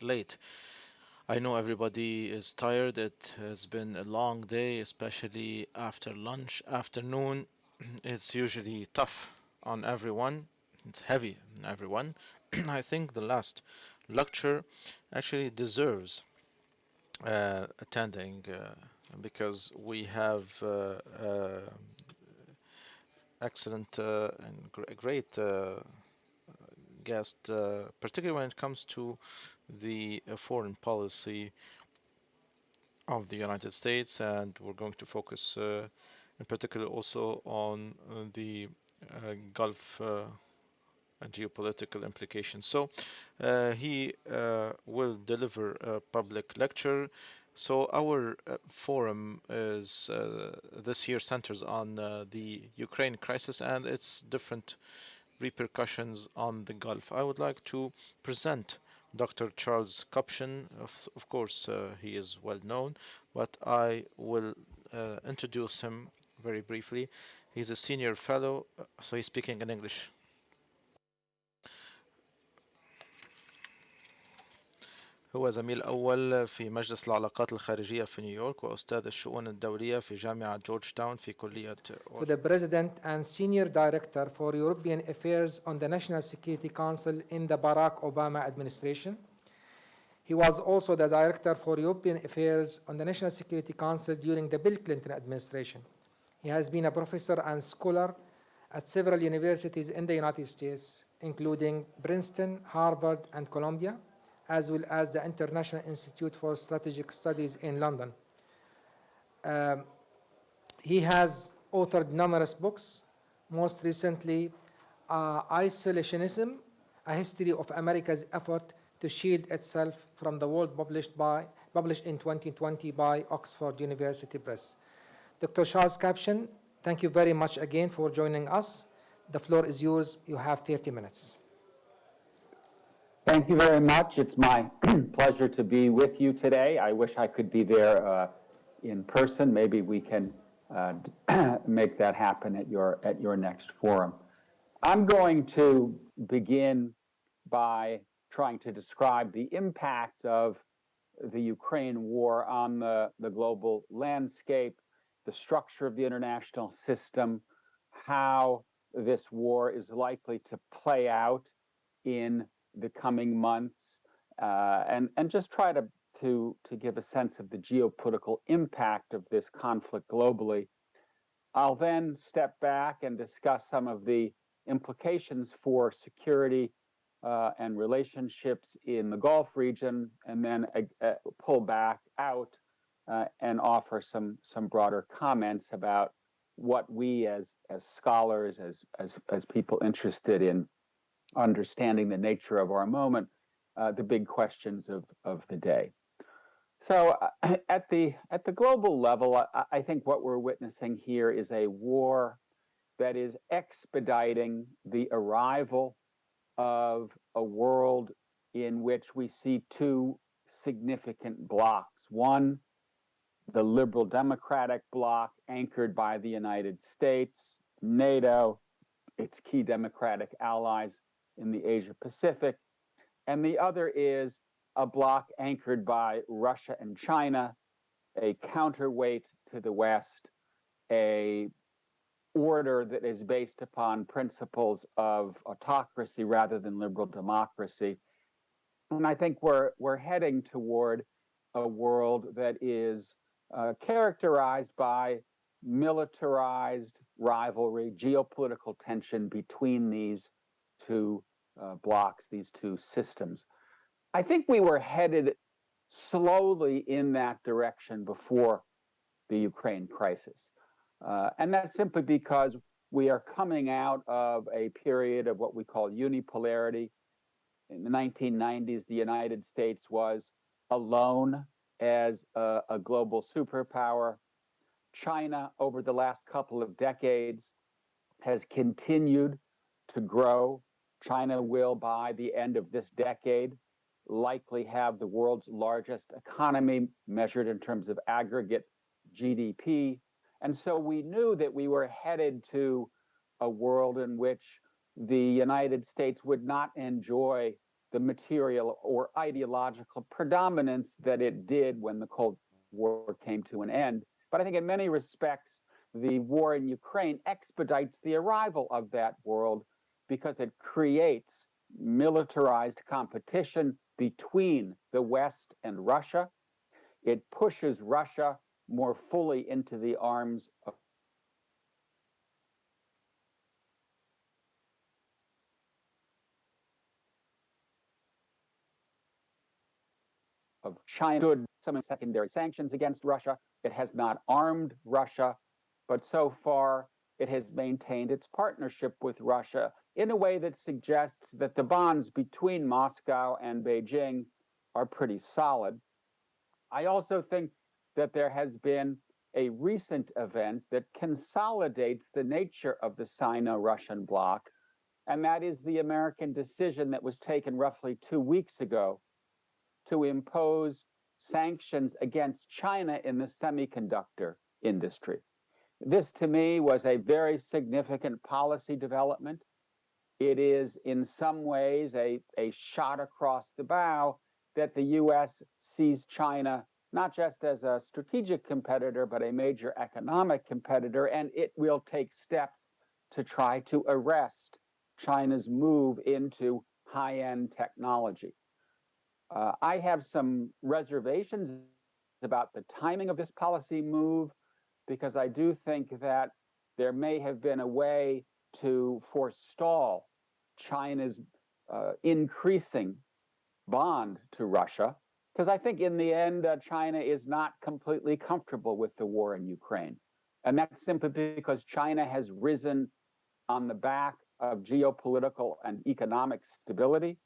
late. I know everybody is tired. It has been a long day, especially after lunch. Afternoon, it's usually tough on everyone. It's heavy on everyone. I think the last lecture actually deserves attending because we have excellent and great guest, particularly when it comes to the foreign policy of the United States, and we're going to focus in particular also on the Gulf and geopolitical implications. So he will deliver a public lecture. So our forum is this year centers on the Ukraine crisis and its different repercussions on the Gulf. I would like to present Dr. Charles Kupchan. Of course, he is well known, but I will introduce him very briefly. He's a senior fellow, so he's speaking in English. هو زميل أول في مجلس العلاقات الخارجية في نيويورك وأستاذ الشؤون الدولية في جامعة جورج تاون في كلية to the President and Senior Director for European Affairs on the National Security Council in the Barack Obama administration. He was also the Director for European Affairs on the National Security Council during the Bill Clinton administration. He has been a professor and scholar at several universities in the United States, including Princeton, Harvard, and Columbia, as well as the International Institute for Strategic Studies in London. He has authored numerous books, most recently Isolationism, A History of America's Effort to Shield Itself from the World, published in 2020 by Oxford University Press. Dr. Charles Kupchan, thank you very much again for joining us. The floor is yours. You have 30 minutes. Thank you very much. It's my pleasure to be with you today. I wish I could be there in person. Maybe we can make that happen at your next forum. I'm going to begin by trying to describe the impact of the Ukraine war on the global landscape, the structure of the international system, how this war is likely to play out in the coming months, and just try to give a sense of the geopolitical impact of this conflict globally. I'll then step back and discuss some of the implications for security and relationships in the Gulf region, and then pull back out and offer some broader comments about what we as scholars, as people interested in understanding the nature of our moment, the big questions of the day. So at the global level, I think what we're witnessing here is a war that is expediting the arrival of a world in which we see two significant blocks. One, the liberal democratic bloc anchored by the United States, NATO, its key democratic allies in the Asia Pacific, and the other is a bloc anchored by Russia and China, a counterweight to the West, a order that is based upon principles of autocracy rather than liberal democracy. And I think we're heading toward a world that is characterized by militarized rivalry, geopolitical tension between these two blocks, these two systems. I think we were headed slowly in that direction before the Ukraine crisis. And that's simply because we are coming out of a period of what we call unipolarity. In the 1990s, the United States was alone as a global superpower. China, over the last couple of decades, has continued to grow. China will, by the end of this decade, likely have the world's largest economy measured in terms of aggregate GDP. And so we knew that we were headed to a world in which the United States would not enjoy the material or ideological predominance that it did when the Cold War came to an end. But I think in many respects, the war in Ukraine expedites the arrival of that world because it creates militarized competition between the West and Russia. It pushes Russia more fully into the arms of China. Stood some secondary sanctions against Russia. It has not armed Russia, but so far it has maintained its partnership with Russia in a way that suggests that the bonds between Moscow and Beijing are pretty solid. I also think that there has been a recent event that consolidates the nature of the Sino-Russian bloc, and that is the American decision that was taken roughly 2 weeks ago to impose sanctions against China in the semiconductor industry. This, to me, was a very significant policy development. It is, in some ways, a shot across the bow that the US sees China not just as a strategic competitor, but a major economic competitor, and it will take steps to try to arrest China's move into high-end technology. I have some reservations about the timing of this policy move because I do think that there may have been a way to forestall China's increasing bond to Russia, because I think in the end, China is not completely comfortable with the war in Ukraine. And that's simply because China has risen on the back of geopolitical and economic stability.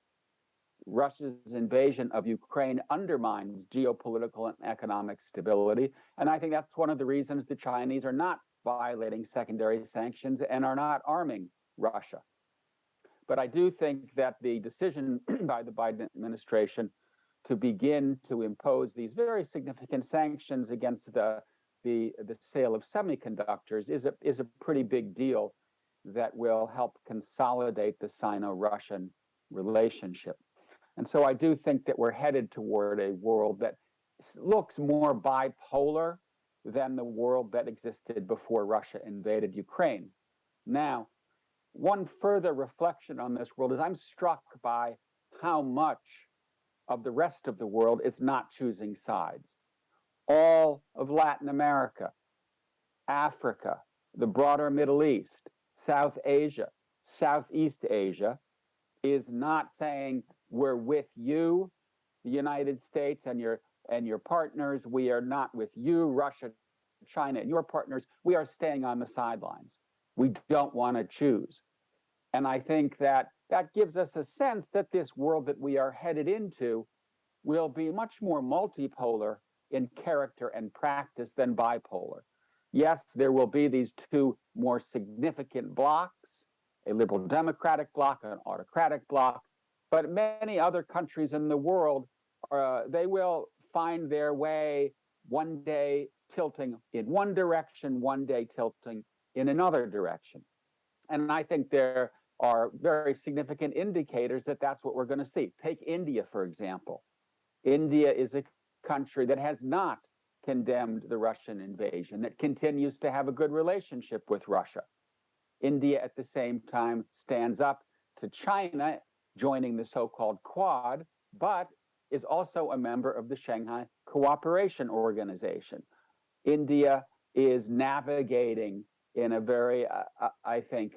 Russia's invasion of Ukraine undermines geopolitical and economic stability. And I think that's one of the reasons the Chinese are not violating secondary sanctions and are not arming Russia. But I do think that the decision by the Biden administration to begin to impose these very significant sanctions against the sale of semiconductors is a pretty big deal that will help consolidate the Sino-Russian relationship. And so I do think that we're headed toward a world that looks more bipolar than the world that existed before Russia invaded Ukraine. Now, one further reflection on this world is I'm struck by how much of the rest of the world is not choosing sides. All of Latin America, Africa, the broader Middle East, South Asia, Southeast Asia is not saying we're with you, the United States and your partners. We are not with you, Russia, China, and your partners. We are staying on the sidelines. We don't want to choose. And I think that gives us a sense that this world that we are headed into will be much more multipolar in character and practice than bipolar. Yes, there will be these two more significant blocks, a liberal democratic bloc, an autocratic bloc, but many other countries in the world, they will find their way one day tilting in one direction, one day tilting in another direction. And I think there are very significant indicators that that's what we're going to see. Take India, for example. India is a country that has not condemned the Russian invasion, that continues to have a good relationship with Russia. India, at the same time, stands up to China, joining the so-called Quad, but is also a member of the Shanghai Cooperation Organization. India is navigating in a very, I think,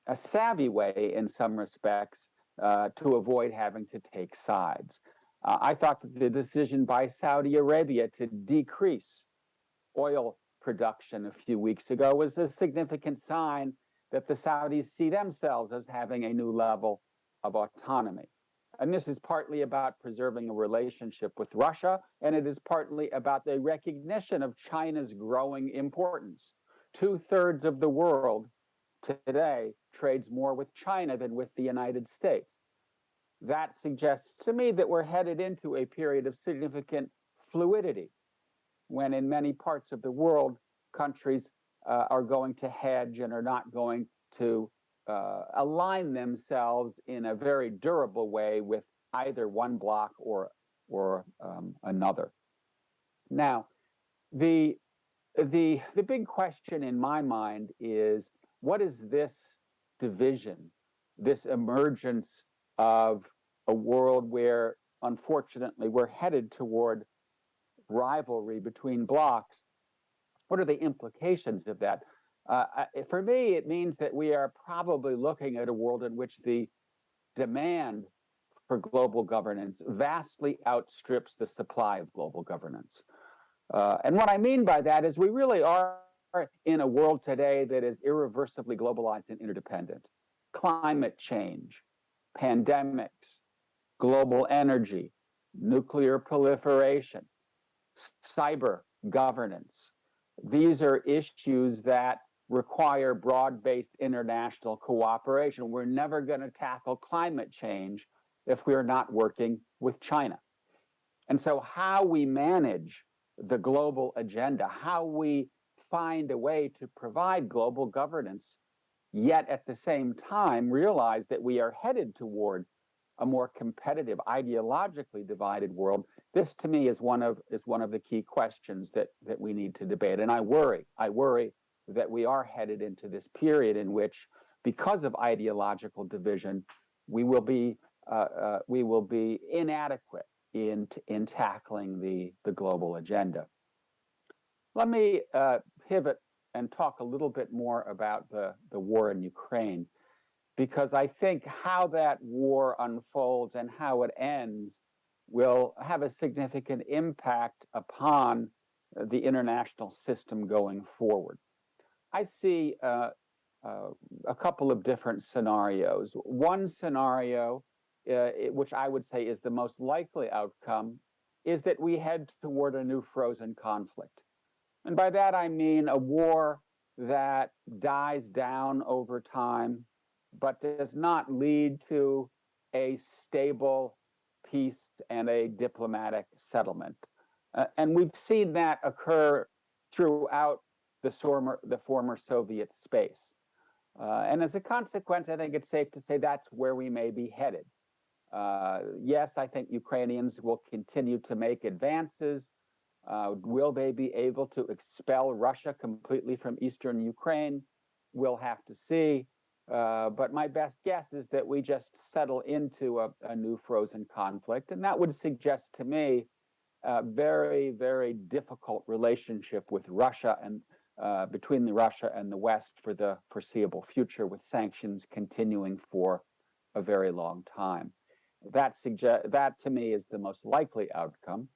a savvy way in some respects to avoid having to take sides. I thought that the decision by Saudi Arabia to decrease oil production a few weeks ago was a significant sign that the Saudis see themselves as having a new level of autonomy. And this is partly about preserving a relationship with Russia, and it is partly about the recognition of China's growing importance. 2/3 of the world today trades more with China than with the United States. That suggests to me that we're headed into a period of significant fluidity, when in many parts of the world, countries are going to hedge and are not going to align themselves in a very durable way with either one bloc or another. Now, the the big question in my mind is, what is this division, this emergence of a world where, unfortunately, we're headed toward rivalry between blocs? What are the implications of that? For me, it means that we are probably looking at a world in which the demand for global governance vastly outstrips the supply of global governance. And what I mean by that is we really are in a world today that is irreversibly globalized and interdependent. Climate change, pandemics, global energy, nuclear proliferation, cyber governance. These are issues that require broad-based international cooperation. We're never going to tackle climate change if we're not working with China. And so how we manage the global agenda, how we find a way to provide global governance, yet at the same time realize that we are headed toward a more competitive, ideologically divided world. This, to me, is one of the key questions that we need to debate. And I worry that we are headed into this period in which, because of ideological division, we will be inadequate in tackling the global agenda. Let me pivot and talk a little bit more about the war in Ukraine, because I think how that war unfolds and how it ends will have a significant impact upon the international system going forward. I see a couple of different scenarios. One scenario, which I would say is the most likely outcome, is that we head toward a new frozen conflict. And by that I mean a war that dies down over time, but does not lead to a stable peace and a diplomatic settlement. And we've seen that occur throughout the former Soviet space. And as a consequence, I think it's safe to say that's where we may be headed. Yes, I think Ukrainians will continue to make advances. Will they be able to expel Russia completely from eastern Ukraine? We'll have to see. But my best guess is that we just settle into a new frozen conflict. And that would suggest to me a very, very difficult relationship with Russia and between Russia and the West for the foreseeable future, with sanctions continuing for a very long time. That to me is the most likely outcome.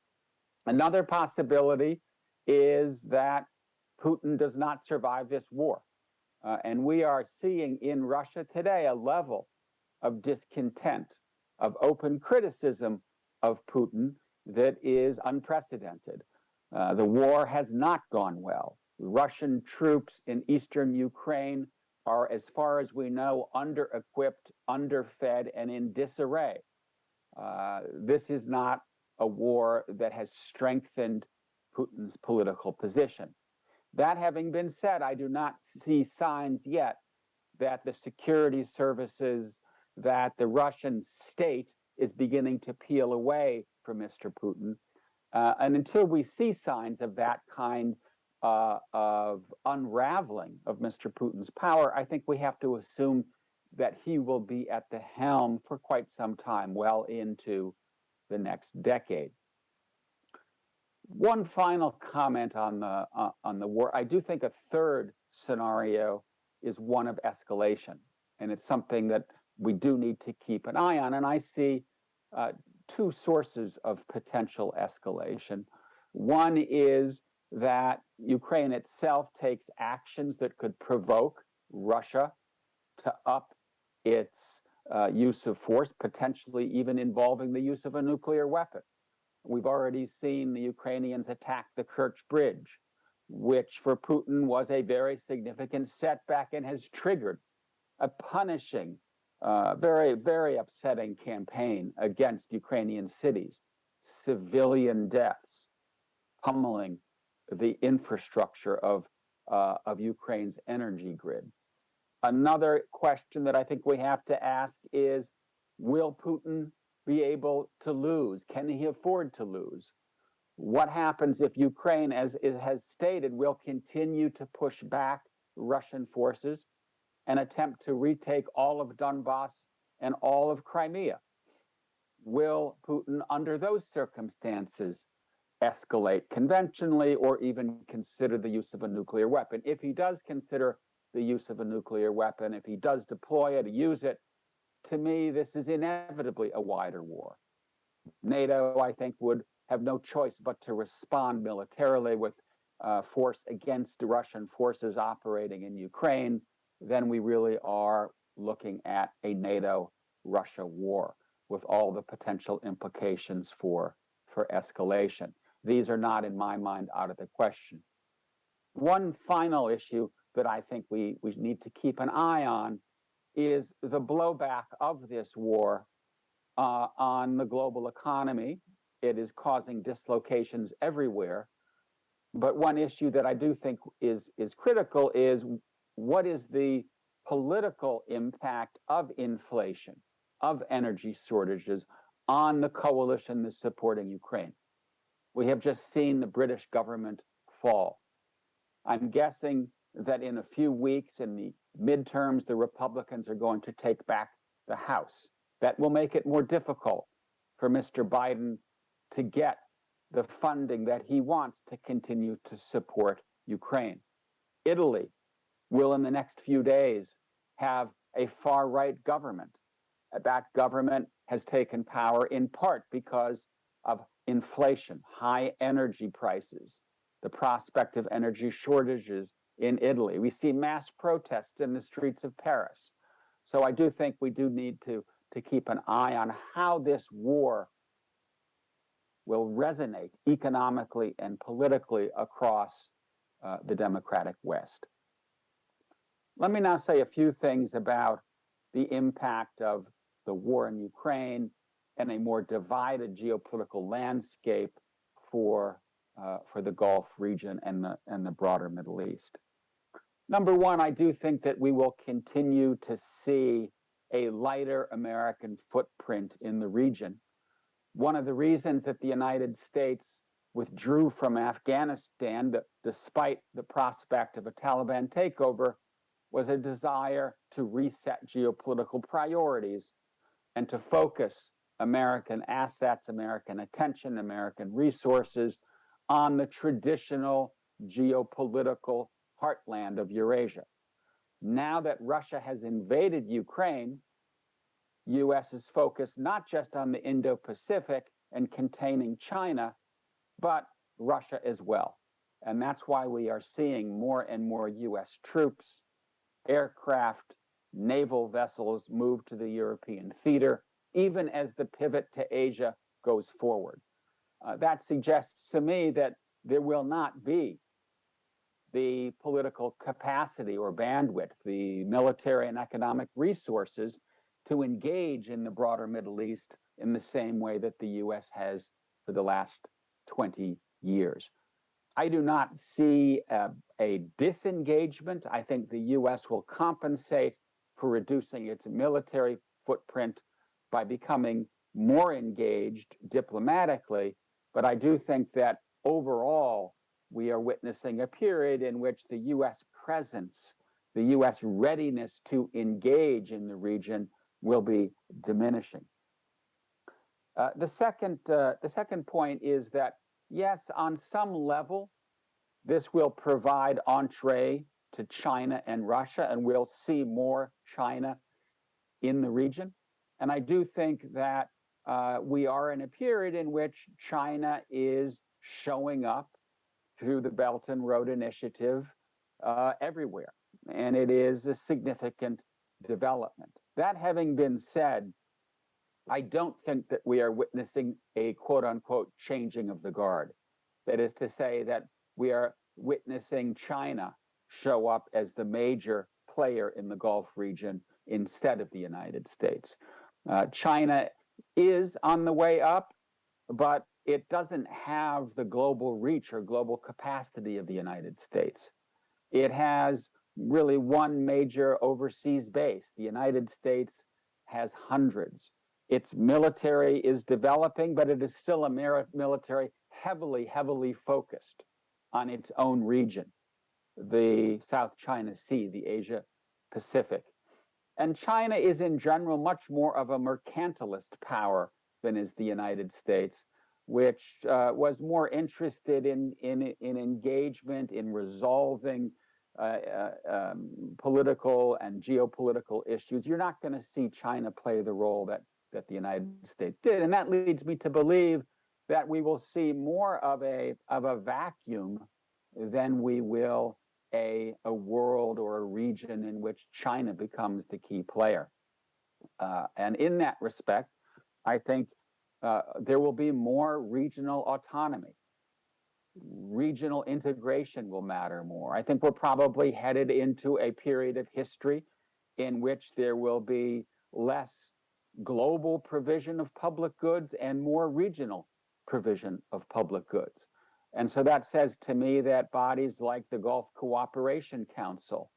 Another possibility is that Putin does not survive this war. And we are seeing in Russia today a level of discontent, of open criticism of Putin that is unprecedented. The war has not gone well. Russian troops in eastern Ukraine are, as far as we know, under-equipped, underfed, and in disarray. This is not a war that has strengthened Putin's political position. That having been said, I do not see signs yet that the security services, that the Russian state is beginning to peel away from Mr. Putin. And until we see signs of that kind of unraveling of Mr. Putin's power, I think we have to assume that he will be at the helm for quite some time, well into the next decade. One final comment on the war. I do think a third scenario is one of escalation, and it's something that we do need to keep an eye on. And I see two sources of potential escalation. One is that Ukraine itself takes actions that could provoke Russia to up its use of force, potentially even involving the use of a nuclear weapon. We've already seen the Ukrainians attack the Kerch Bridge, which for Putin was a very significant setback and has triggered a punishing, very, very upsetting campaign against Ukrainian cities, civilian deaths, pummeling the infrastructure of Ukraine's energy grid. Another question that I think we have to ask is, will Putin be able to lose? Can he afford to lose? What happens if Ukraine, as it has stated, will continue to push back Russian forces and attempt to retake all of Donbass and all of Crimea? Will Putin, under those circumstances, escalate conventionally or even consider the use of a nuclear weapon? If he does consider the use of a nuclear weapon, if he does deploy it, use it, to me, this is inevitably a wider war. NATO, I think, would have no choice but to respond militarily with force against Russian forces operating in Ukraine. Then we really are looking at a NATO-Russia war with all the potential implications for escalation. These are not, in my mind, out of the question. One final issue that I think we need to keep an eye on is the blowback of this war on the global economy. It is causing dislocations everywhere. But one issue that I do think is critical is, what is the political impact of inflation, of energy shortages on the coalition that's supporting Ukraine? We have just seen the British government fall. I'm guessing that in a few weeks, in the midterms, the Republicans are going to take back the House. That will make it more difficult for Mr. Biden to get the funding that he wants to continue to support Ukraine. Italy will, in the next few days, have a far-right government. That government has taken power in part because of inflation, high energy prices, the prospect of energy shortages in Italy. We see mass protests in the streets of Paris. So I do think we do need to keep an eye on how this war will resonate economically and politically across the democratic West. Let me now say a few things about the impact of the war in Ukraine and a more divided geopolitical landscape for the Gulf region and the broader Middle East. Number one, I do think that we will continue to see a lighter American footprint in the region. One of the reasons that the United States withdrew from Afghanistan, despite the prospect of a Taliban takeover, was a desire to reset geopolitical priorities and to focus American assets, American attention, American resources on the traditional geopolitical heartland of Eurasia. Now that Russia has invaded Ukraine, U.S. is focused not just on the Indo-Pacific and containing China, but Russia as well. And that's why we are seeing more and more U.S. troops, aircraft, naval vessels move to the European theater, even as the pivot to Asia goes forward. That suggests to me that there will not be the political capacity or bandwidth, the military and economic resources to engage in the broader Middle East in the same way that the U.S. has for the last 20 years. I do not see a disengagement. I think the U.S. will compensate for reducing its military footprint by becoming more engaged diplomatically. But I do think that overall, we are witnessing a period in which the U.S. presence, the U.S. readiness to engage in the region will be diminishing. The second point is that, yes, on some level, this will provide entree to China and Russia, and we'll see more China in the region. And I do think that we are in a period in which China is showing up through the Belt and Road Initiative everywhere. And it is a significant development. That having been said, I don't think that we are witnessing a quote unquote changing of the guard. That is to say that we are witnessing China show up as the major player in the Gulf region instead of the United States. China is on the way up, but it doesn't have the global reach or global capacity of the United States. It has really one major overseas base. The United States has hundreds. Its military is developing, but it is still a military heavily focused on its own region, the South China Sea, the Asia Pacific. And China is in general much more of a mercantilist power than is the United States, which was more interested in engagement, in resolving political and geopolitical issues. You're not going to see China play the role that the United States did. And that leads me to believe that we will see more of a vacuum than we will a world or a region in which China becomes the key player. And in that respect, I think there will be more regional autonomy. Regional integration will matter more. I think we're probably headed into a period of history in which there will be less global provision of public goods and more regional provision of public goods. And so that says to me that bodies like the Gulf Cooperation Council,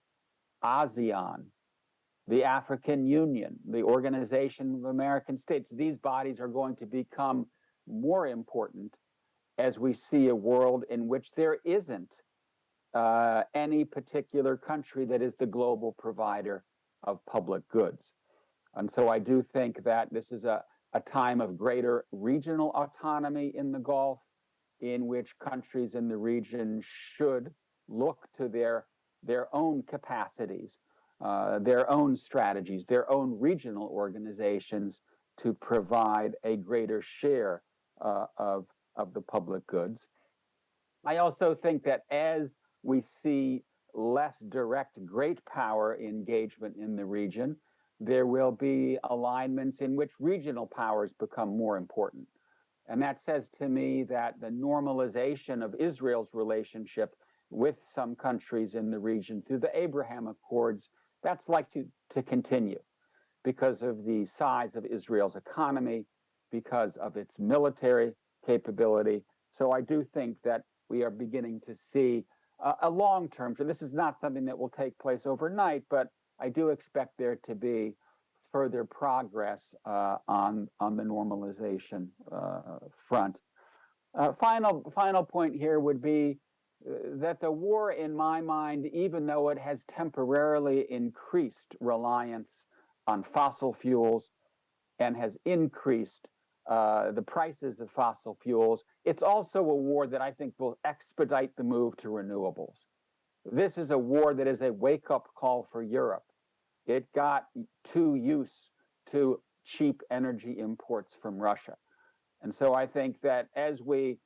ASEAN, the African Union, the Organization of American States, these bodies are going to become more important as we see a world in which there isn't any particular country that is the global provider of public goods. And so I do think that this is a time of greater regional autonomy in the Gulf, in which countries in the region should look to their own capacities, their own strategies, their own regional organizations to provide a greater share of the public goods. I also think that as we see less direct great power engagement in the region, there will be alignments in which regional powers become more important. And that says to me that the normalization of Israel's relationship with some countries in the region through the Abraham Accords, that's likely to continue because of the size of Israel's economy, because of its military capability. So I do think that we are beginning to see a long-term, so this is not something that will take place overnight, but I do expect there to be further progress on the normalization front. Final point here would be that the war, in my mind, even though it has temporarily increased reliance on fossil fuels and has increased the prices of fossil fuels, it's also a war that I think will expedite the move to renewables. This is a war that is a wake-up call for Europe. It got too used to cheap energy imports from Russia. And so I think that as we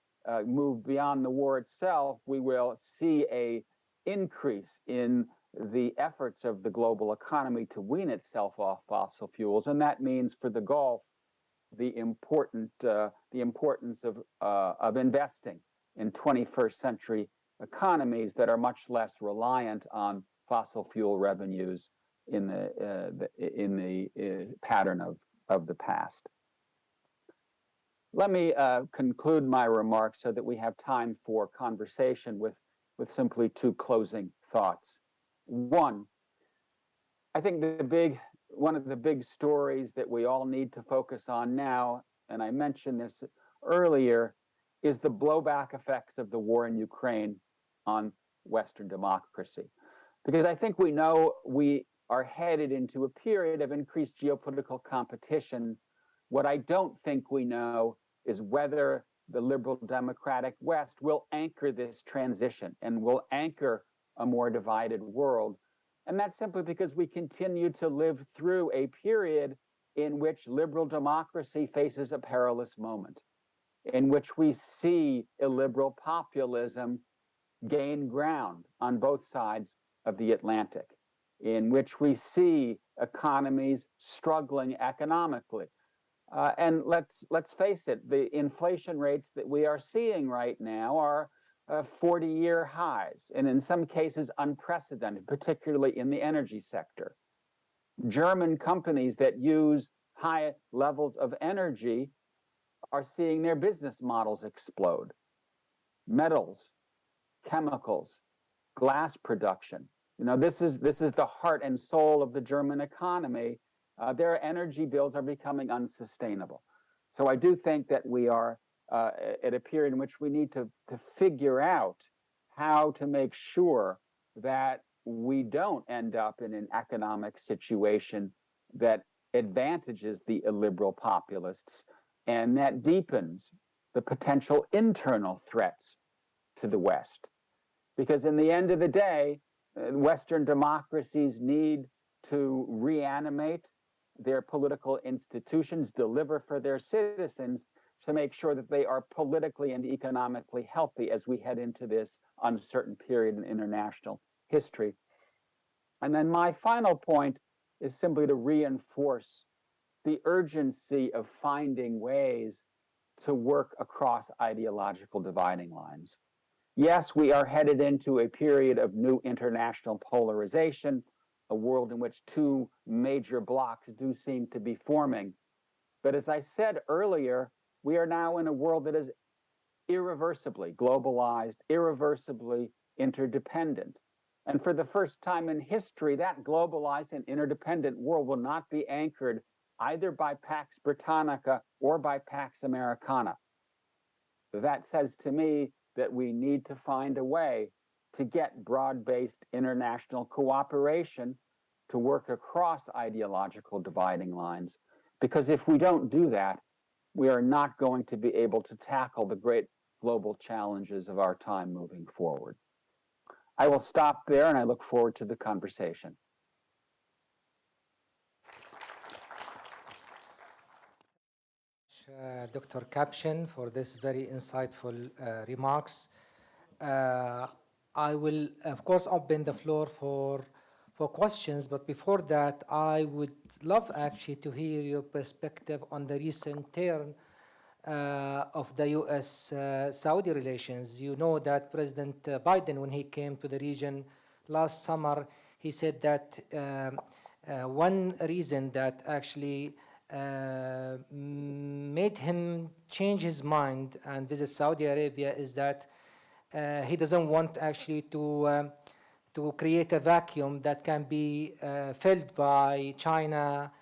move beyond the war itself, we will see an increase in the efforts of the global economy to wean itself off fossil fuels. And that means for the Gulf, the importance of investing in 21st century economies that are much less reliant on fossil fuel revenues in the pattern of the past. Let me conclude my remarks so that we have time for conversation with simply two closing thoughts. One, I think one of the big stories that we all need to focus on now, and I mentioned this earlier, is the blowback effects of the war in Ukraine on Western democracy. Because I think we know we are headed into a period of increased geopolitical competition. What I don't think we know is whether the liberal democratic West will anchor this transition and will anchor a more divided world. And that's simply because we continue to live through a period in which liberal democracy faces a perilous moment, in which we see illiberal populism gain ground on both sides of the Atlantic, in which we see economies struggling economically. And let's face it, the inflation rates that we are seeing right now are 40-year highs, and in some cases unprecedented, particularly in the energy sector. German companies that use high levels of energy are seeing their business models explode. Metals, chemicals, glass production. You know, this is the heart and soul of the German economy. Their energy bills are becoming unsustainable. So I do think that we are at a period in which we need to figure out how to make sure that we don't end up in an economic situation that advantages the illiberal populists and that deepens the potential internal threats to the West. Because in the end of the day, Western democracies need to reanimate their political institutions, deliver for their citizens to make sure that they are politically and economically healthy as we head into this uncertain period in international history. And then my final point is simply to reinforce the urgency of finding ways to work across ideological dividing lines. Yes, we are headed into a period of new international polarization, a world in which two major blocs do seem to be forming. But as I said earlier, we are now in a world that is irreversibly globalized, irreversibly interdependent. And for the first time in history, that globalized and interdependent world will not be anchored either by Pax Britannica or by Pax Americana. That says to me that we need to find a way to get broad-based international cooperation to work across ideological dividing lines. Because if we don't do that, we are not going to be able to tackle the great global challenges of our time moving forward. I will stop there and I look forward to the conversation. Dr. Kupchan, for this very insightful remarks. Uh, I will, of course, open the floor for questions, but before that, I would love actually to hear your perspective on the recent turn of the U.S.-Saudi relations. You know that President Biden, when he came to the region last summer, he said that one reason that actually made him change his mind and visit Saudi Arabia is that he doesn't want actually to create a vacuum that can be filled by China,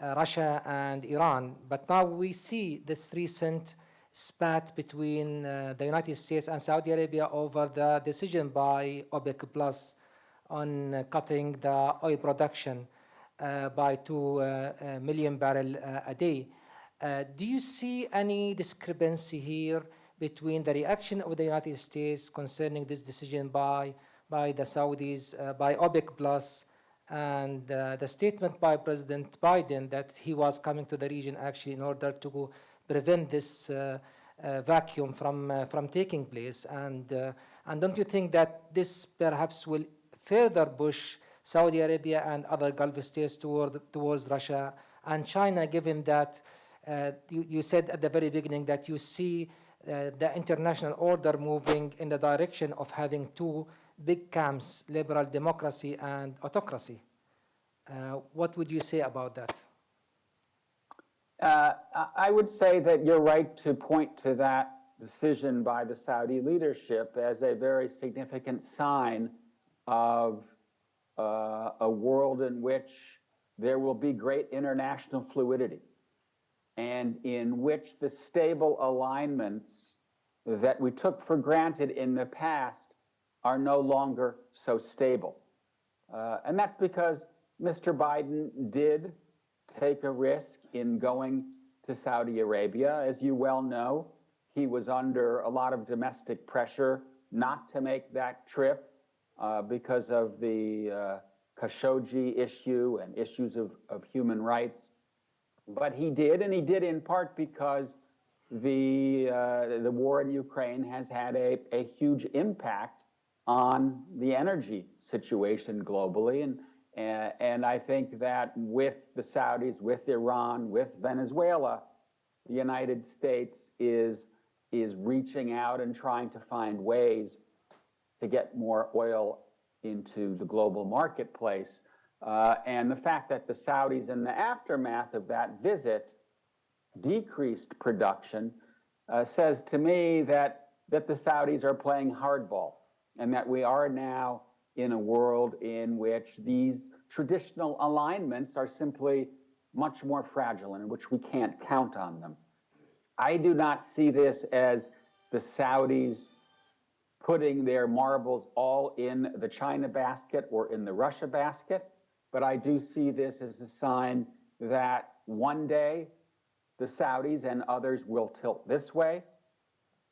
Russia, and Iran. But now we see this recent spat between the United States and Saudi Arabia over the decision by OPEC Plus on cutting the oil production by 2 million barrels a day. Do you see any discrepancy here between the reaction of the United States concerning this decision by the Saudis, by OPEC Plus, and the statement by President Biden that he was coming to the region actually in order to prevent this vacuum from taking place? And don't you think that this perhaps will further push Saudi Arabia and other Gulf states towards Russia and China, given that you said at the very beginning that you see the international order moving in the direction of having two big camps, liberal democracy and autocracy? What would you say about that? I would say that you're right to point to that decision by the Saudi leadership as a very significant sign of a world in which there will be great international fluidity and in which the stable alignments that we took for granted in the past are no longer so stable. And that's because Mr. Biden did take a risk in going to Saudi Arabia. As you well know, he was under a lot of domestic pressure not to make that trip because of the Khashoggi issue and issues of human rights. But he did, and he did in part because the war in Ukraine has had a huge impact on the energy situation globally. And I think that with the Saudis, with Iran, with Venezuela, the United States is reaching out and trying to find ways to get more oil into the global marketplace. And the fact that the Saudis, in the aftermath of that visit, decreased production says to me that the Saudis are playing hardball and that we are now in a world in which these traditional alignments are simply much more fragile and in which we can't count on them. I do not see this as the Saudis putting their marbles all in the China basket or in the Russia basket, but I do see this as a sign that one day the Saudis and others will tilt this way.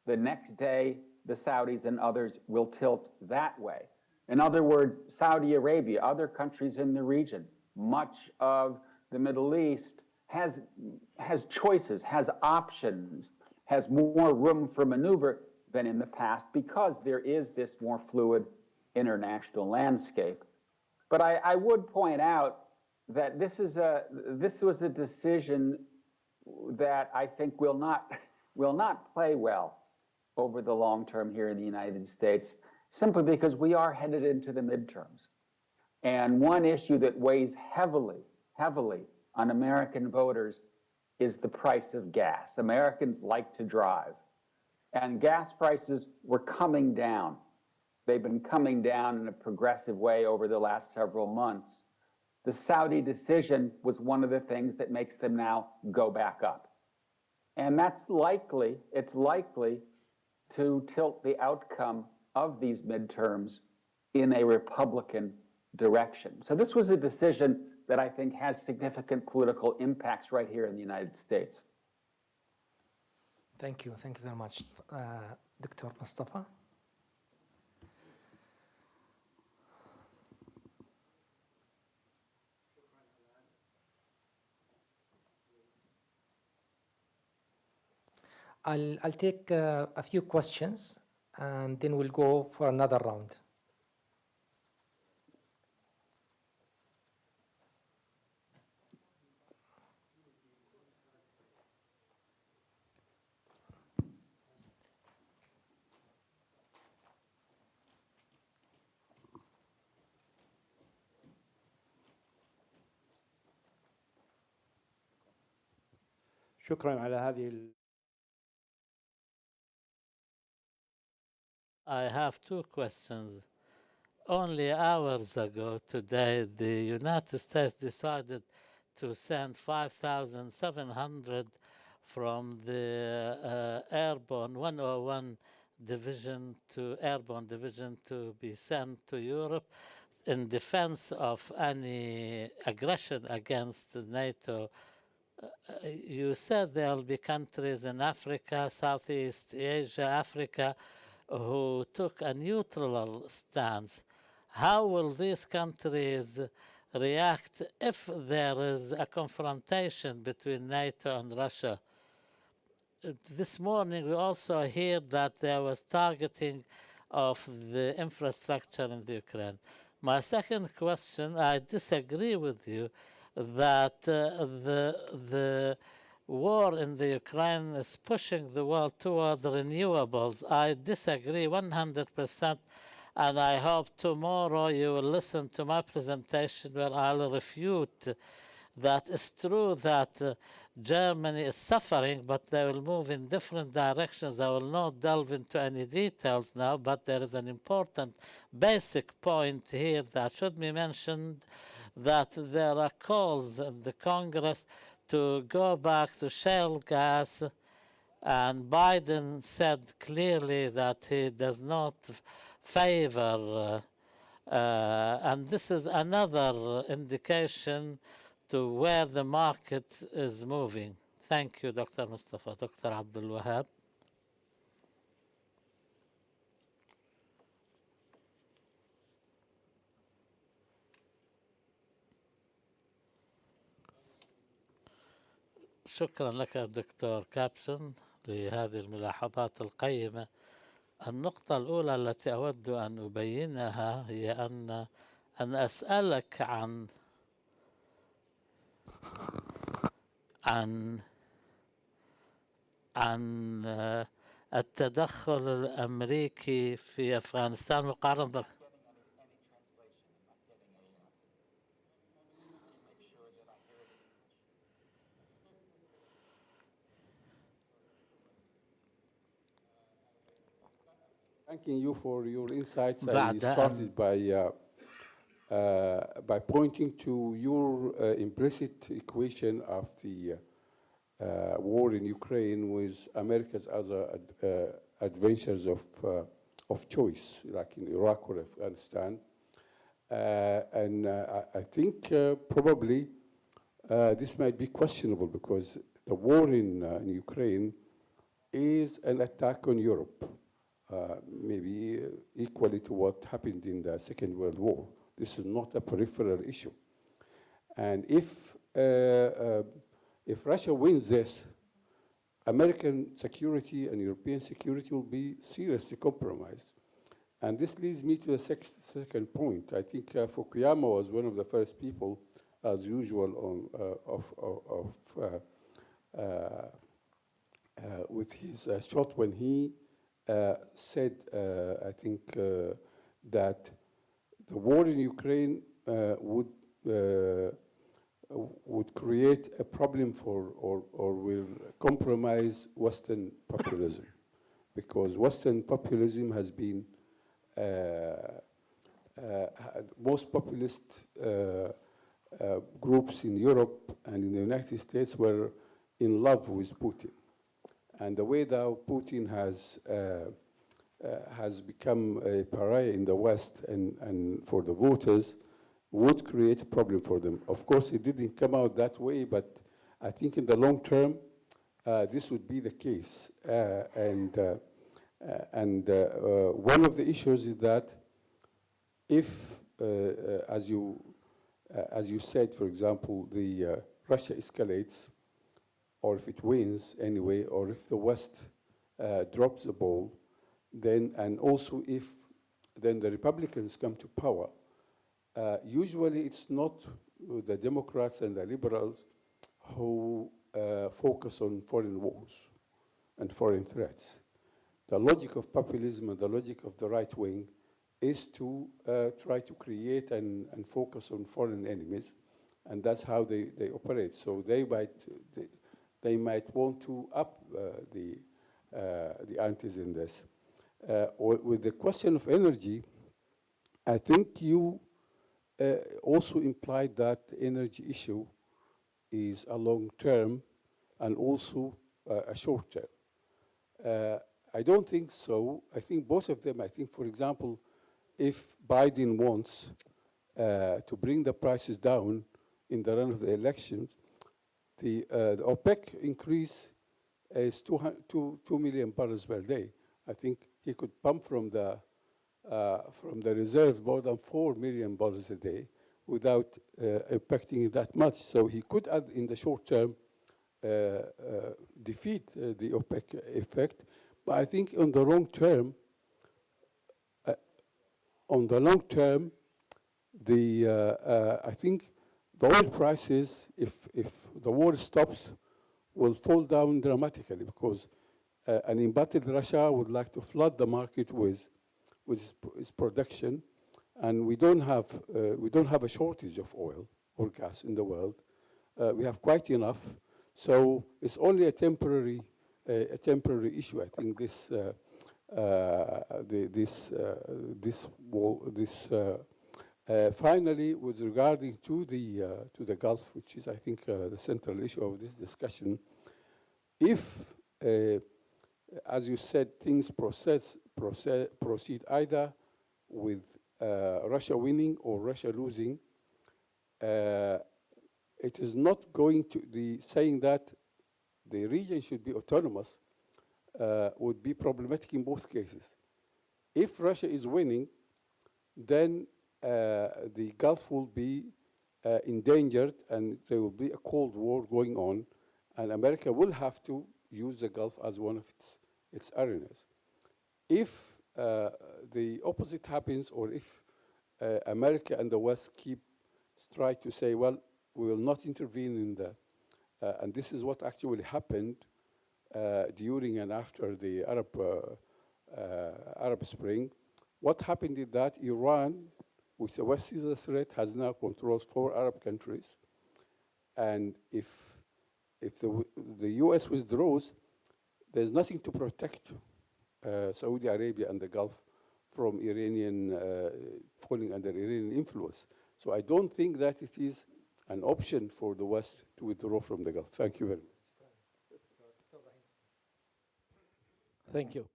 The next day, the Saudis and others will tilt that way. In other words, Saudi Arabia, other countries in the region, much of the Middle East has choices, has options, has more room for maneuver than in the past because there is this more fluid international landscape. But I would point out that this was a decision that I think will not play well over the long term here in the United States, simply because we are headed into the midterms. And one issue that weighs heavily on American voters is the price of gas. Americans like to drive. And gas prices were coming down. They've been coming down in a progressive way over the last several months. The Saudi decision was one of the things that makes them now go back up. And it's likely to tilt the outcome of these midterms in a Republican direction. So this was a decision that I think has significant political impacts right here in the United States. Thank you very much, Dr. Mustafa. I'll take a few questions and then we'll go for another round. شكرا على هذه I have two questions. Only hours ago today, the United States decided to send 5,700 from the airborne 101 division to airborne division to be sent to Europe in defense of any aggression against NATO. You said there will be countries in Africa, Southeast Asia, Africa, who took a neutral stance. How will these countries react if there is a confrontation between NATO and Russia? This morning we also hear that there was targeting of the infrastructure in the Ukraine. My second question, I disagree with you that the war in the Ukraine is pushing the world towards renewables. I disagree 100%, and I hope tomorrow you will listen to my presentation where I'll refute that. It's true that Germany is suffering, but they will move in different directions. I will not delve into any details now, but there is an important basic point here that should be mentioned, that there are calls in the Congress to go back to shale gas, and Biden said clearly that he does not favor, and this is another indication to where the market is moving. Thank you, Dr. Mustafa. Dr. Abdul Wahab. شكرا لك دكتور كابسون لهذه الملاحظات القيمة. النقطة الأولى التي أود أن أبينها هي أن أسألك عن التدخل الأمريكي في أفغانستان مقارنة. Thanking you for your insights. I بعد أن started by pointing to your implicit equation of the war in Ukraine with America's other adventures of choice, like in Iraq or Afghanistan. I think probably this might be questionable because the war in Ukraine is an attack on Europe, maybe equally to what happened in the Second World War. This is not a peripheral issue. And if Russia wins this, American security and European security will be seriously compromised. And this leads me to the second point. I think Fukuyama was one of the first people, as usual, with his shot when he said, I think, that the war in Ukraine would create a problem for or will compromise Western populism, because Western populism has been most populist groups in Europe and in the United States were in love with Putin. And the way that Putin has become a pariah in the West and for the voters would create a problem for them. Of course, it didn't come out that way, but I think in the long term, this would be the case. One of the issues is that if, as you said, for example, Russia escalates, or if it wins anyway, or if the West drops the ball, then, and also if then the Republicans come to power, usually it's not the Democrats and the liberals who focus on foreign wars and foreign threats. The logic of populism and the logic of the right wing is to try to create and focus on foreign enemies, and that's how they operate. So they might want to up the antes in this. With the question of energy, I think you also implied that energy issue is a long term and also a short term. I don't think so. I think both of them. I think, for example, if Biden wants to bring the prices down in the run of the elections, the OPEC increase is 2 million barrels per day. I think he could pump from the reserve more than 4 million barrels a day without impacting it that much. So he could, add in the short term, defeat the OPEC effect. But I think on the long term, I think the oil prices, if the war stops, will fall down dramatically, because an embattled Russia would like to flood the market with its production, and we don't have a shortage of oil or gas in the world. We have quite enough, so it's only a temporary issue. I think finally, with regarding to the Gulf, which is, I think, the central issue of this discussion, if, as you said, things proceed either with Russia winning or Russia losing, it is not going to be saying that the region should be autonomous would be problematic in both cases. If Russia is winning, then the Gulf will be endangered, and there will be a Cold War going on, and America will have to use the Gulf as one of its arenas. If the opposite happens, or if America and the West try to say, well, we will not intervene in and this is what actually happened during and after the Arab Spring. What happened is that Iran, which the West sees as a threat, has now controls 4 Arab countries. And if the U.S. withdraws, there's nothing to protect Saudi Arabia and the Gulf from Iranian, falling under Iranian influence. So I don't think that it is an option for the West to withdraw from the Gulf. Thank you very much. Thank you.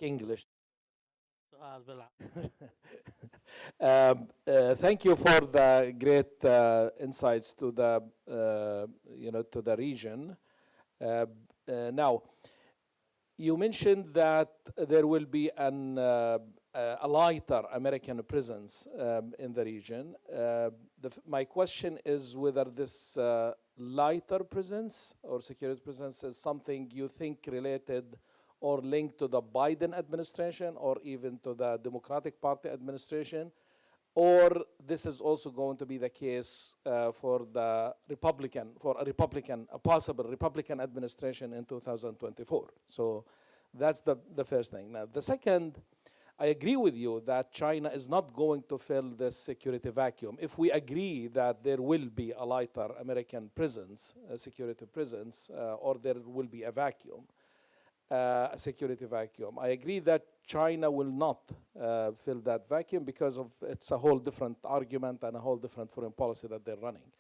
English. سؤال بالعربي. Thank you for the great insights to the to the region. Now, you mentioned that there will be a lighter American presence in the region. My question is whether this lighter presence or security presence is something you think related or linked to the Biden administration or even to the Democratic Party administration, or this is also going to be the case for a possible Republican administration in 2024. So that's the first thing. Now, the second, I agree with you that China is not going to fill this security vacuum. If we agree that there will be a lighter American presence, a security presence, or there will be a vacuum, a security vacuum, I agree that China will not fill that vacuum because of it's a whole different argument and a whole different foreign policy that they're running.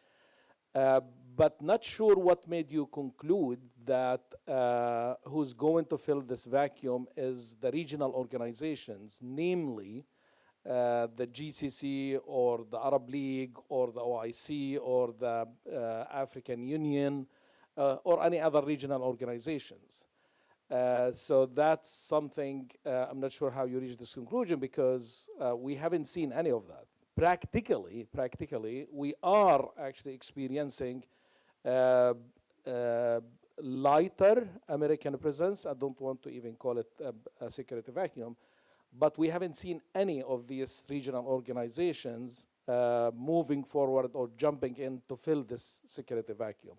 But not sure what made you conclude that who's going to fill this vacuum is the regional organizations, namely the GCC or the Arab League or the OIC or the African Union or any other regional organizations. So that's something, I'm not sure how you reach this conclusion because we haven't seen any of that. Practically, we are actually experiencing lighter American presence. I don't want to even call it a security vacuum, but we haven't seen any of these regional organizations moving forward or jumping in to fill this security vacuum.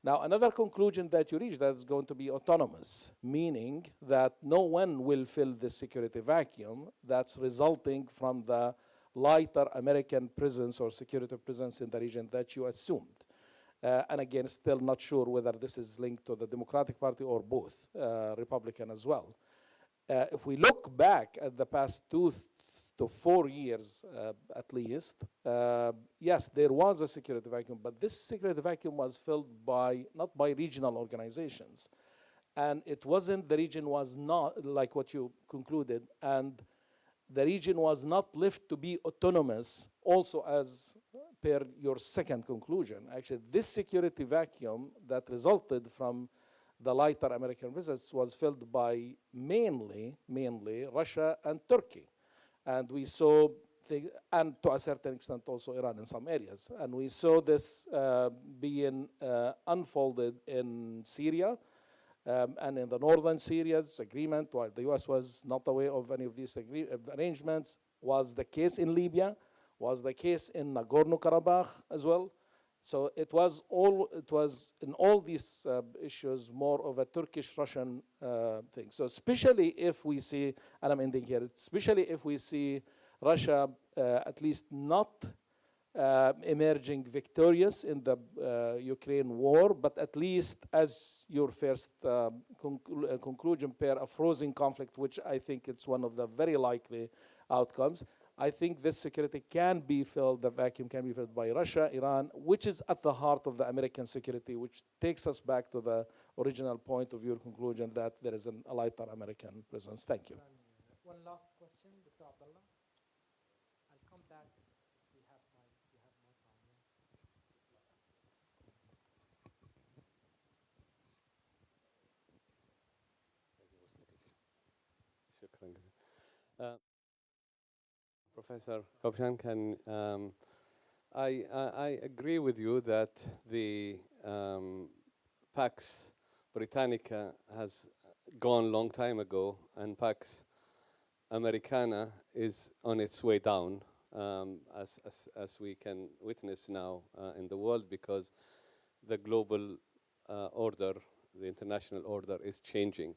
Now, another conclusion that you reach that is going to be autonomous, meaning that no one will fill this security vacuum that's resulting from the lighter American presence or security presence in the region that you assumed. And again, still not sure whether this is linked to the Democratic Party or both, Republican as well. If we look back at the past 2 to 4 years at least, yes, there was a security vacuum, but this security vacuum was filled not by regional organizations. And it wasn't, the region was not, like what you concluded, and the region was not left to be autonomous, also as per your second conclusion. Actually, this security vacuum that resulted from the lighter American presence was filled by mainly Russia and Turkey. And we saw, and to a certain extent also Iran in some areas. And we saw this being unfolded in Syria and in the northern Syria's agreement, while the US was not aware of any of these arrangements, was the case in Libya, was the case in Nagorno-Karabakh as well. So it was in all these issues more of a Turkish-Russian thing. So especially if we see, and I'm ending here, especially if we see Russia at least not emerging victorious in the Ukraine war, but at least as your first conclusion per a frozen conflict, which I think it's one of the very likely outcomes. I think this security can be filled, the vacuum can be filled by Russia, Iran, which is at the heart of the American security, which takes us back to the original point of your conclusion that there is a lighter American presence. Thank you. One last question, Dr. Abdullah. I'll come back if we have time. We have more time. Professor Kupchan, I agree with you that the Pax Britannica has gone long time ago, and Pax Americana is on its way down, as we can witness now in the world, because the global order, the international order, is changing.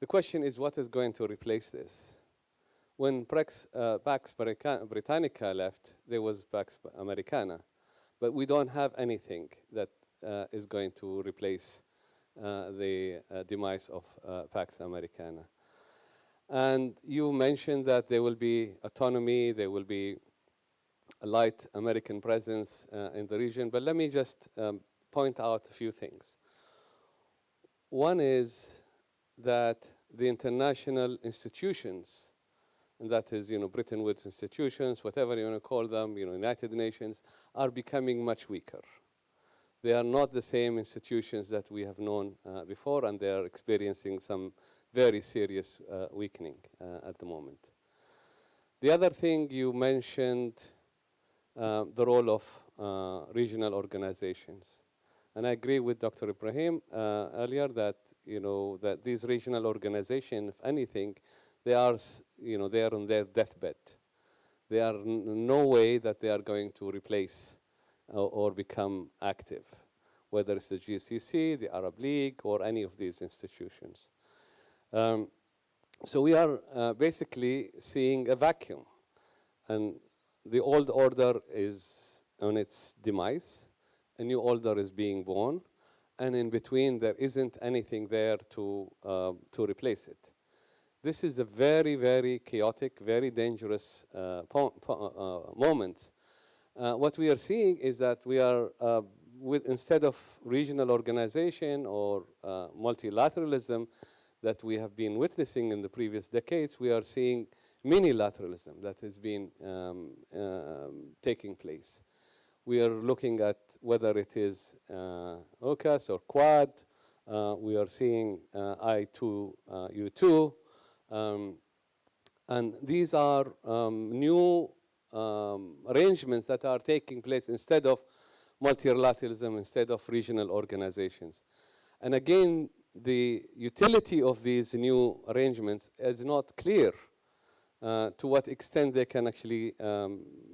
The question is, what is going to replace this? When Pax Britannica left, there was Pax Americana, but we don't have anything that is going to replace the demise of Pax Americana. And you mentioned that there will be autonomy, there will be a light American presence in the region, but let me just point out a few things. One is that the international institutions, and that is, Bretton Woods institutions, whatever you want to call them, United Nations, are becoming much weaker. They are not the same institutions that we have known before, and they are experiencing some very serious weakening at the moment. The other thing you mentioned, the role of regional organizations. And I agree with Dr. Ibrahim earlier that, that these regional organizations, if anything, they are on their deathbed. They are no way that they are going to replace or become active, whether it's the GCC, the Arab League, or any of these institutions. So we are basically seeing a vacuum, and the old order is on its demise, a new order is being born, and in between there isn't anything there to replace it. This is a very, very chaotic, very dangerous moment. What we are seeing is that we are, instead of regional organization or multilateralism that we have been witnessing in the previous decades, we are seeing minilateralism that has been taking place. We are looking at whether it is AUKUS or Quad. We are seeing I2U2. And these are new arrangements that are taking place instead of multilateralism, instead of regional organizations. And again, the utility of these new arrangements is not clear to what extent they can actually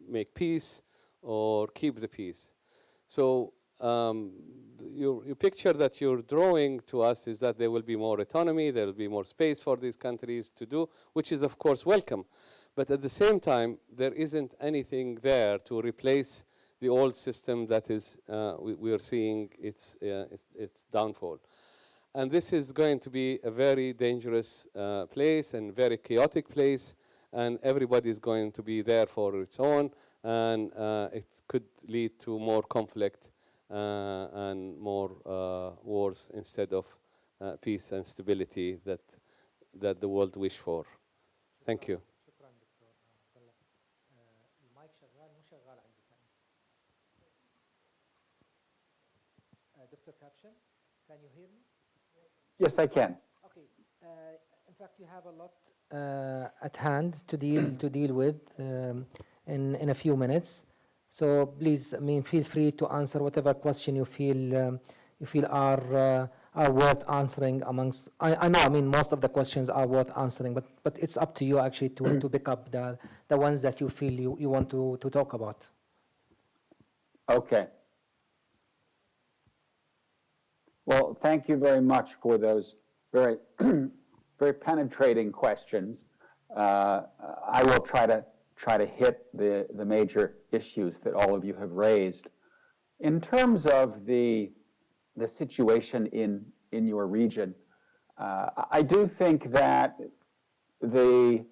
make peace or keep the peace. So your picture that you're drawing to us is that there will be more autonomy, there will be more space for these countries to do, which is of course welcome. But at the same time, there isn't anything there to replace the old system that is, we are seeing its downfall. And this is going to be a very dangerous place and very chaotic place, and everybody is going to be there for its own, and it could lead to more conflict and more wars instead of peace and stability that the world wish for. Thank you. Dr. Kupchan, can you hear me? Yes, I can. Okay. In fact, you have a lot at hand to deal with in a few minutes. So please, feel free to answer whatever question you feel are worth answering amongst. I know. Most of the questions are worth answering, but it's up to you actually to pick up the ones that you feel you want to talk about. Okay. Well, thank you very much for those very, very penetrating questions. I will try to hit the major issues that all of you have raised. In terms of the situation in your region, I do think that the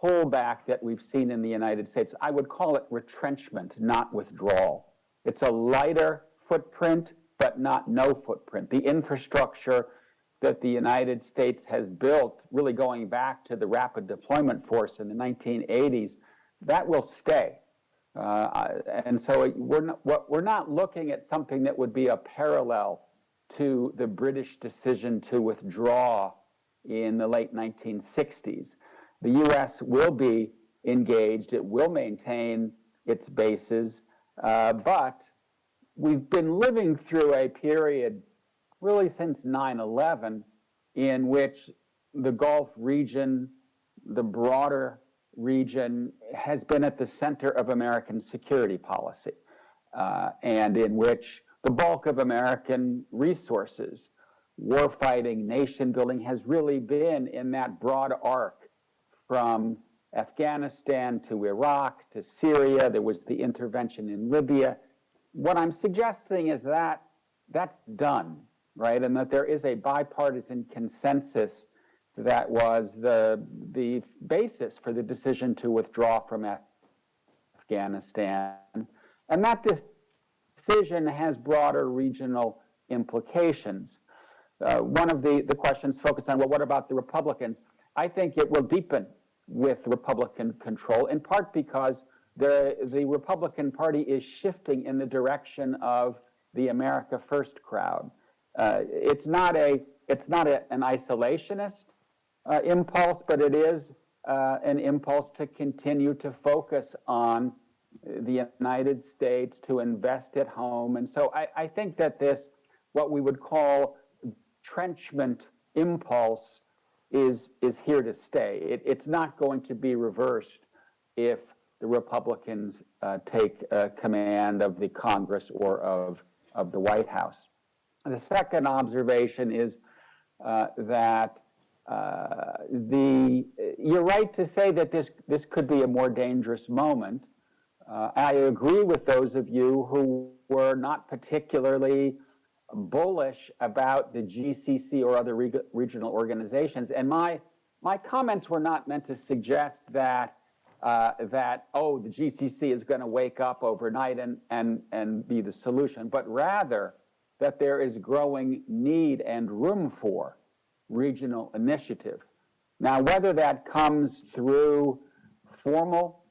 pullback that we've seen in the United States, I would call it retrenchment, not withdrawal. It's a lighter footprint, but not no footprint. The infrastructure that the United States has built, really going back to the Rapid Deployment Force in the 1980s, that will stay. And so we're not looking at something that would be a parallel to the British decision to withdraw in the late 1960s. The U.S. will be engaged. It will maintain its bases, but we've been living through a period really since 9/11 in which the Gulf region, the broader region, has been at the center of American security policy, and in which the bulk of American resources, warfighting, nation building, has really been in that broad arc from Afghanistan to Iraq to Syria. There was the intervention in Libya. What I'm suggesting is that that's done. right? And that there is a bipartisan consensus that was the basis for the decision to withdraw from Afghanistan. And that decision has broader regional implications. One of the questions focused on, well, what about the Republicans? I think it will deepen with Republican control, in part because the Republican Party is shifting in the direction of the America First crowd. It's not an isolationist impulse, but it is an impulse to continue to focus on the United States, to invest at home. And so I think that this, what we would call entrenchment impulse, is here to stay. It's not going to be reversed if the Republicans take command of the Congress or of the White House. The second observation is that you're right to say that this could be a more dangerous moment. I agree with those of you who were not particularly bullish about the GCC or other regional organizations, and my comments were not meant to suggest that the GCC is going to wake up overnight and be the solution, but rather that there is growing need and room for regional initiative. Now, whether that comes through formal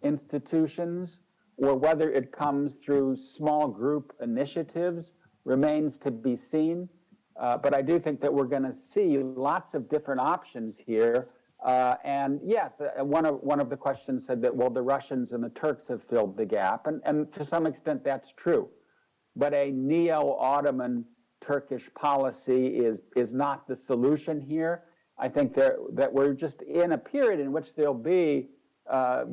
institutions or whether it comes through small group initiatives remains to be seen. But I do think that we're going to see lots of different options here. And yes, one of the questions said that, well, the Russians and the Turks have filled the gap. And to some extent, that's true. But a neo-Ottoman Turkish policy is not the solution here. I think that we're just in a period in which there'll be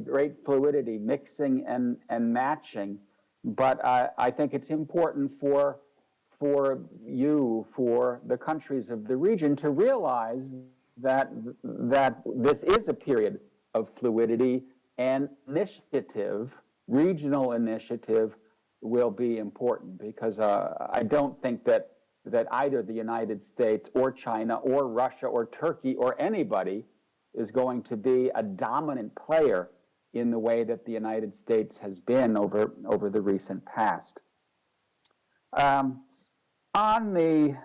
great fluidity, mixing and matching. But I think it's important for the countries of the region to realize that this is a period of fluidity, and initiative, regional initiative, will be important, because I don't think that either the United States or China or Russia or Turkey or anybody is going to be a dominant player in the way that the United States has been over the recent past. On the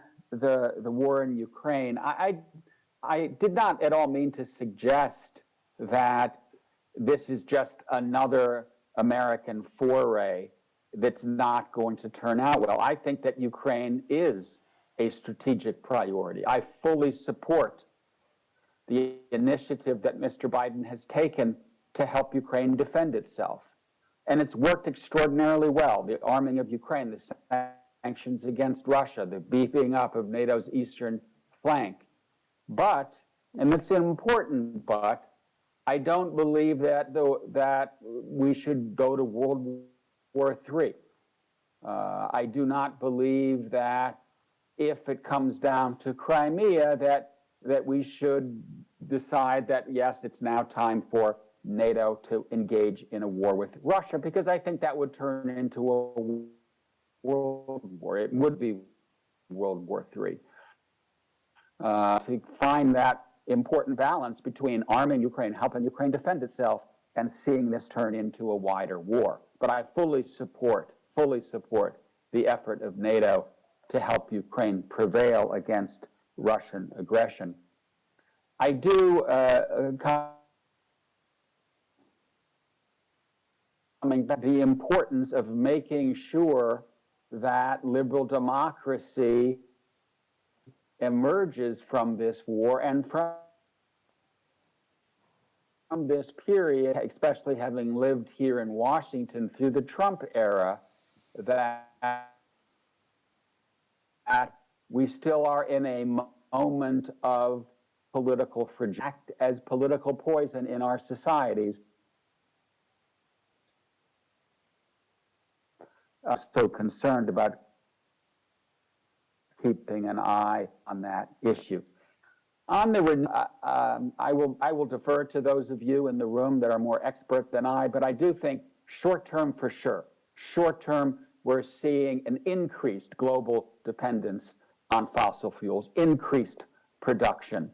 war in Ukraine, I did not at all mean to suggest that this is just another American foray that's not going to turn out well. I think that Ukraine is a strategic priority. I fully support the initiative that Mr. Biden has taken to help Ukraine defend itself. And it's worked extraordinarily well. The arming of Ukraine, the sanctions against Russia, the beefing up of NATO's eastern flank. But, and it's an important but, I don't believe that we should go to World War III. I do not believe that if it comes down to Crimea, that we should decide that, yes, it's now time for NATO to engage in a war with Russia, because I think that would turn into a world war. It would be World War III. To find that important balance between arming Ukraine, helping Ukraine defend itself, and seeing this turn into a wider war. But I fully support the effort of NATO to help Ukraine prevail against Russian aggression. I do coming back to the importance of making sure that liberal democracy emerges from this war and from this period, especially having lived here in Washington through the Trump era, that we still are in a moment of political fragility as political poison in our societies. So concerned about keeping an eye on that issue. On the, I will defer to those of you in the room that are more expert than I, but I do think short term for sure. Short term, we're seeing an increased global dependence non-fossil fuels, increased production.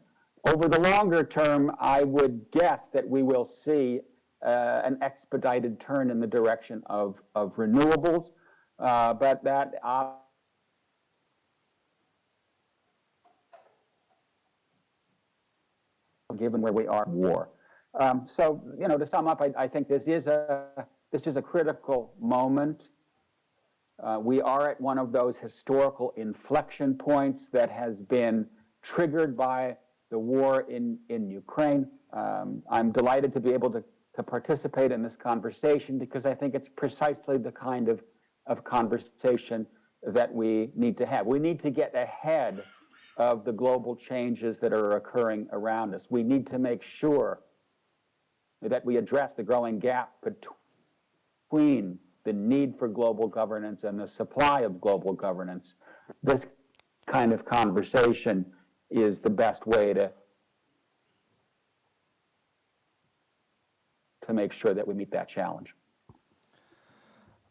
Over the longer term, I would guess that we will see an expedited turn in the direction of renewables, but that given where we are in war. So, to sum up, I think this is a critical moment. We are at one of those historical inflection points that has been triggered by the war in Ukraine. I'm delighted to be able to participate in this conversation because I think it's precisely the kind of conversation that we need to have. We need to get ahead of the global changes that are occurring around us. We need to make sure that we address the growing gap between the need for global governance and the supply of global governance. This kind of conversation is the best way to make sure that we meet that challenge.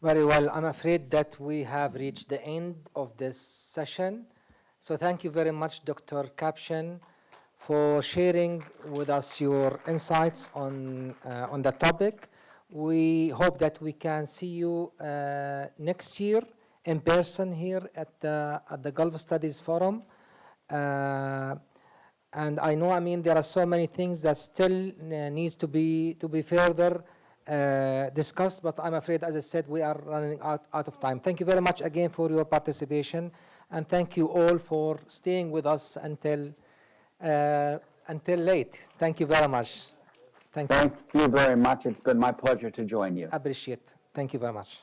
Very well. I'm afraid that we have reached the end of this session. So thank you very much, Dr. Kupchan, for sharing with us your insights on the topic. We hope that we can see you next year in person here at the Gulf Studies Forum. And I know, there are so many things that still needs to be further discussed, but I'm afraid, as I said, we are running out of time. Thank you very much again for your participation, and thank you all for staying with us until late. Thank you very much. Thank you very much. It's been my pleasure to join you. Appreciate. Thank you very much.